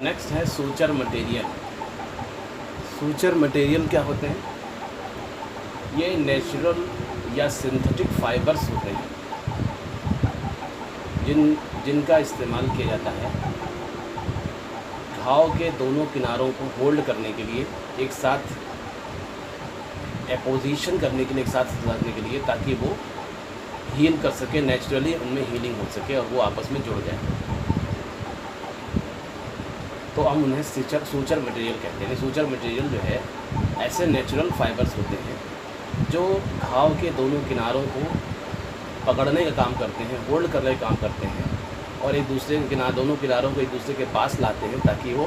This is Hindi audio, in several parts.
नेक्स्ट है सूचर मटेरियल। सूचर मटेरियल क्या होते हैं? ये नेचुरल या सिंथेटिक फाइबर्स होते हैं जिनका इस्तेमाल किया जाता है घाव के दोनों किनारों को होल्ड करने के लिए, एक साथ एपोजिशन करने के लिए, एक साथ रखने के लिए, ताकि वो हील कर सके, नेचुरली उनमें हीलिंग हो सके और वो आपस में जुड़ जाए। तो हम उन्हें सूचर मटेरियल कहते हैं। सूचर मटेरियल जो है ऐसे नेचुरल फाइबर्स होते हैं जो घाव के दोनों किनारों को पकड़ने का काम करते हैं, होल्ड करने का काम करते हैं और एक दूसरे के दोनों किनारों को एक दूसरे के पास लाते हैं ताकि वो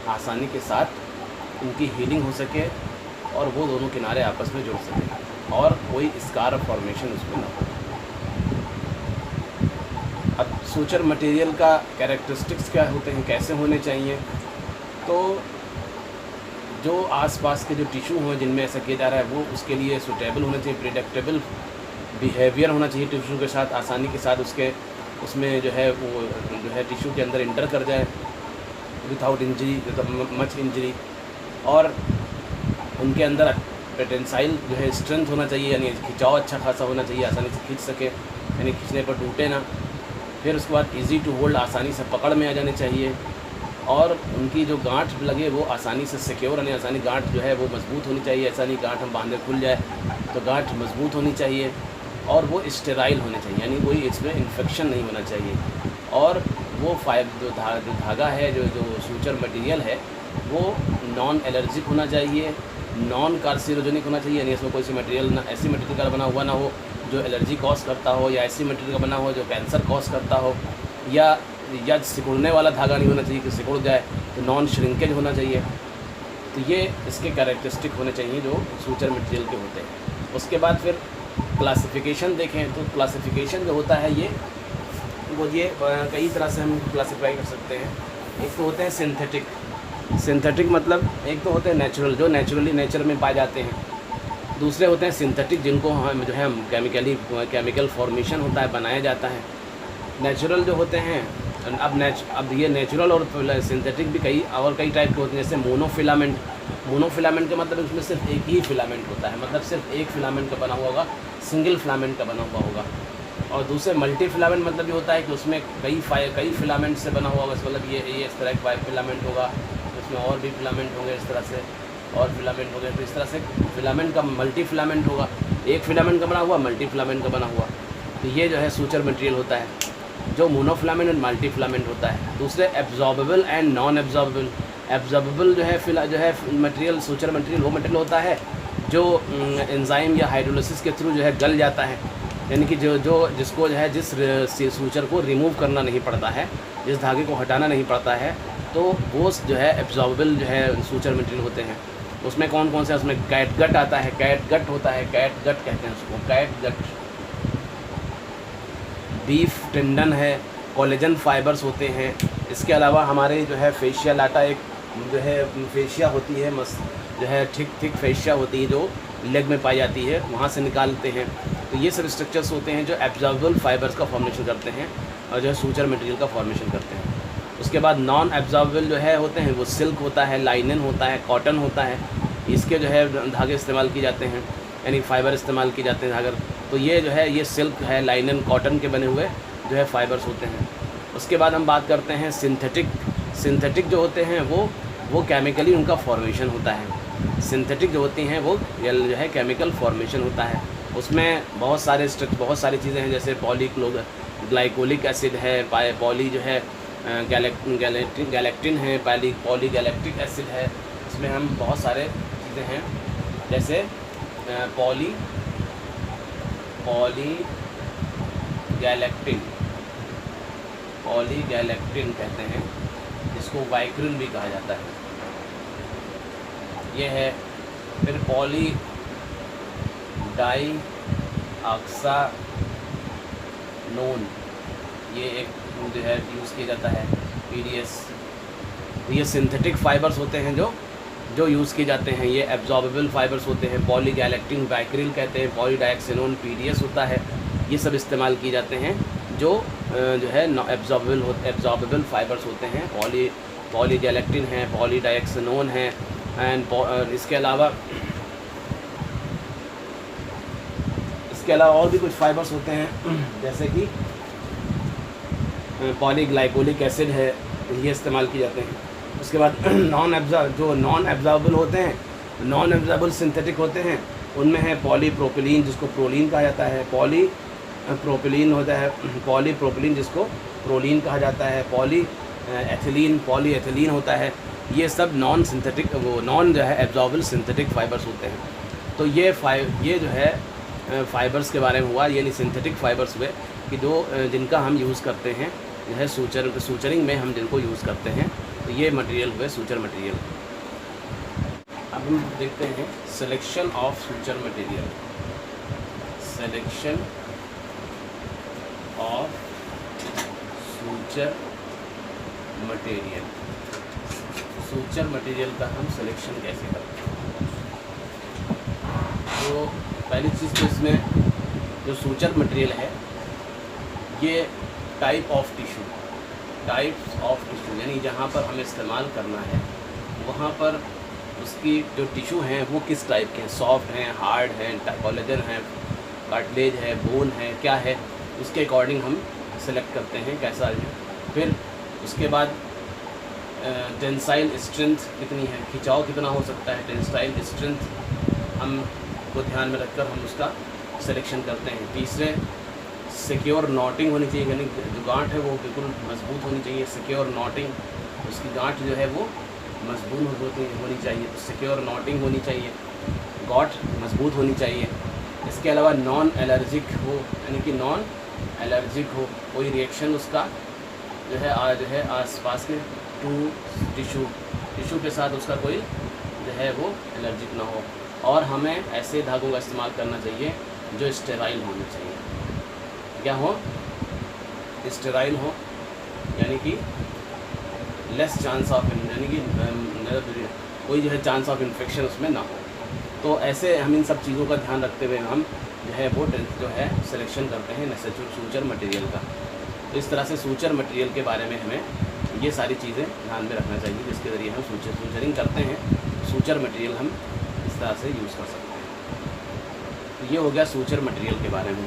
आसानी के साथ उनकी हीलिंग हो सके और वो दोनों किनारे आपस में जुड़ सकें और कोई स्कार फॉर्मेशन उसमें ना हो। अब सूचर मटेरियल का कैरेक्टरिस्टिक्स क्या होते हैं, कैसे होने चाहिए? तो जो आसपास के जो टिश्यू हैं जिनमें ऐसा किया जा रहा है वो उसके लिए सूटेबल होना चाहिए, प्रिडिक्टेबल बिहेवियर होना चाहिए टिश्यू के साथ, आसानी के साथ उसमें जो है वो जो है टिश्यू के अंदर इंटर कर जाए विदाउट इंजरी, मच इंजरी। और उनके अंदर टेंसाइल जो है स्ट्रेंथ होना चाहिए, यानी खिंचाव अच्छा खासा होना चाहिए, आसानी से खींच सके, यानी खींचने पर टूटे ना। फिर उसके बाद इजी टू होल्ड, आसानी से पकड़ में आ जाने चाहिए और उनकी जो गांठ लगे वो आसानी से सिक्योर, यानी आसानी गांठ जो है वो मजबूत होनी चाहिए। ऐसा नहीं गांठ हम बांधे खुल जाए, तो गांठ मजबूत होनी चाहिए और वो स्टेराइल होने चाहिए, यानी कोई इसमें इन्फेक्शन नहीं होना चाहिए। और वो जो धागा है, जो सूचर मटेरियल है, वो नॉन एलर्जिक होना चाहिए, नॉन कार्सिनोजेनिक होना चाहिए, यानी इसमें कोई सी मटेरियल ना, ऐसी मटेरियल का बना हुआ ना हो जो एलर्जी कॉज करता हो, या ऐसी मटेरियल का बना हो जो कैंसर कॉज करता हो, या सिकुड़ने वाला धागा नहीं होना चाहिए कि सिकुड़ जाए, तो नॉन श्रिंकेज होना चाहिए। तो ये इसके कैरेक्टरिस्टिक होने चाहिए जो सूचर मटेरियल के होते हैं। उसके बाद फिर क्लासिफिकेशन देखें तो क्लासिफिकेशन जो होता है ये कई तरह से हम क्लासिफाई कर सकते हैं। एक तो होते हैं सिंथेटिक मतलब एक तो होते हैं नेचुरल, जो नेचुरली नेचर में पाए जाते हैं। दूसरे होते हैं सिंथेटिक, जिनको हम जो है केमिकल फॉर्मेशन होता है, बनाया जाता है। नेचुरल जो होते हैं, अब ये नेचुरल और सिंथेटिक भी कई टाइप के होते हैं। जैसे मोनोफिलामेंट का मतलब उसमें सिर्फ एक ही फिलामेंट होता है, मतलब सिर्फ एक फिलामेंट का बना हुआ होगा, सिंगल फिलामेंट का बना हुआ होगा। और दूसरे मल्टी फिलामेंट मतलब ये होता है कि उसमें कई फिलामेंट से बना हुआ होगा, मतलब ये इस तरह का फिलामेंट होगा, उसमें और भी फिलामेंट होंगे इस तरह से, और फिलामेंट हो गए, तो इस तरह से फिलामेंट का मल्टी फिलामेंट होगा, एक फिलामेंट का बना हुआ, मल्टी फिलामेंट का बना हुआ। तो ये जो है सूचर मटेरियल होता है, जो मोनोफिलामेंट और मल्टी फिलामेंट होता है। दूसरे absorbable and non absorbable. Absorbable जो है मटेरियल, सूचर मटेरियल वो मटेरियल होता है जो एंजाइम या हाइड्रोलिसिस के थ्रू जो है गल जाता है, यानी कि जिसको जो है जिस सूचर को रिमूव करना नहीं पड़ता है, जिस धागे को हटाना नहीं पड़ता है, तो वो जो है एब्जॉर्बेबल जो है सूचर मटेरियल होते हैं। उसमें कौन कौन से, उसमें कैटगट आता है, कैटगट होता है, कैटगट कहते हैं उसको, कैटगट। बीफ टेंडन है, कोलेजन फाइबर्स होते हैं। इसके अलावा हमारे जो है फेशिया लाटा, एक जो है फेशिया होती है, जो है थिक फेशिया होती है जो लेग में पाई जाती है, वहाँ से निकालते हैं। तो ये सब स्ट्रक्चर्स होते हैं जो एब्जॉर्बेबल फाइबर्स का फॉर्मेशन करते हैं और जो है सूचर मटेरियल का फॉर्मेशन करते हैं। उसके बाद नॉन एब्जॉर्बेबल जो है होते हैं वो सिल्क होता है, लाइनन होता है, कॉटन होता है। इसके जो है धागे इस्तेमाल किए जाते हैं, यानी फाइबर इस्तेमाल किए जाते हैं धागे। तो ये जो है ये सिल्क है, लाइनन, कॉटन के बने हुए जो है फाइबर्स होते हैं। उसके बाद हम बात करते हैं सिंथेटिक जो होते हैं वो केमिकली उनका फॉर्मेशन होता है। सिंथेटिक जो होती हैं वो जो है केमिकल फॉर्मेशन होता है। उसमें बहुत सारी चीज़ें हैं, जैसे ग्लाइकोलिक एसिड है, पॉली जो है गैलेक्टिन है, पॉलीगैलेक्टिक एसिड है। इसमें हम बहुत सारे चीज़ें हैं, जैसे पॉलीगैलेक्टिन कहते हैं, जिसको वाइक्रिल भी कहा जाता है, ये है। फिर पॉली डाई ऑक्सानोन, ये एक जो है यूज़ किया जाता है, PDS। तो ये सिंथेटिक फाइबर्स होते हैं जो यूज़ किए जाते हैं। ये एब्जॉर्बेबल फाइबर्स होते हैं, पॉलीगैलेक्टिन वाइक्रिल कहते हैं, पॉलीडाइक्सिनोन PDS होता है। ये सब इस्तेमाल किए जाते हैं जो है एब्जॉर्बेबल फाइबर्स होते हैं। पॉलीजेलेक्टिन है, पॉलीडायक्सिनोन है, एंड इसके अलावा और भी कुछ फाइबर्स होते हैं जैसे कि पॉलीग्लाइकोलिक एसिड है, ये इस्तेमाल किए जाते हैं। उसके बाद नॉन एब्जॉर्बेबल होते हैं, नॉन एब्जॉर्बेबल सिंथेटिक होते हैं, उनमें है पॉलीप्रोपिलीन जिसको प्रोलीन कहा जाता है, पॉलीप्रोपिलीन होता है, पॉलीप्रोपिलीन जिसको प्रोलीन कहा जाता है, पॉलीएथिलीन होता है। ये सब नॉन सिंथेटिक नॉन जो है एब्जॉर्बेबल सिंथेटिक फाइबर्स होते हैं। तो ये जो है फाइबर्स के बारे में हुआ, यानी सिंथेटिक फाइबर्स हुए कि जिनका हम यूज़ करते हैं जो है सूचरिंग में हम जिनको यूज़ करते हैं। तो ये मटेरियल हुए सूचर मटेरियल। अब हम देखते हैं selection of suture material. Selection of suture material, suture material का हम सिलेक्शन कैसे करते हैं? तो पहली चीज़ तो इसमें जो सूचर मटेरियल है ये टाइप्स ऑफ टिश्यू यानी जहाँ पर हमें इस्तेमाल करना है वहाँ पर उसकी जो टिश्यू हैं वो किस टाइप के हैं, सॉफ्ट हैं, हार्ड हैं, कोलेजन है, कार्टिलेज है, बोन है, क्या है, उसके अकॉर्डिंग हम सेलेक्ट करते हैं कैसा है। फिर उसके बाद टेंसाइल स्ट्रेंथ कितनी है, खिंचाव कितना हो सकता है, टेंसाइल स्ट्रेंथ हम को ध्यान में रखकर हम उसका सिलेक्शन करते हैं। तीसरे सिक्योर नॉटिंग होनी चाहिए, यानी जो गांठ है वो बिल्कुल मजबूत होनी चाहिए, सिक्योर नॉटिंग, उसकी गांठ जो है वो मजबूत होनी चाहिए, तो सिक्योर नॉटिंग होनी चाहिए, गांठ मजबूत होनी चाहिए। इसके अलावा नॉन एलर्जिक हो, यानी कि नॉन एलर्जिक हो, कोई रिएक्शन उसका जो है आसपास के टिश्यू के साथ उसका कोई जो है वो एलर्जिक ना हो। और हमें ऐसे धागों का इस्तेमाल करना चाहिए जो स्टेराइल होने चाहिए। क्या हो? स्टेराइल हो, यानी कि लेस चांस ऑफ, यानी कि कोई जो है चांस ऑफ इन्फेक्शन उसमें ना हो। तो ऐसे हम इन सब चीज़ों का ध्यान रखते हुए हम जो है वो जो है सिलेक्शन करते हैं सूचर मटेरियल का। तो इस तरह से सूचर मटेरियल के बारे में हमें ये सारी चीज़ें ध्यान में रखना चाहिए जिसके ज़रिए हम सूचरिंग करते हैं, सूचर मटेरियल हम इस तरह से यूज़ कर सकते हैं। तो ये हो गया सूचर मटेरियल के बारे में।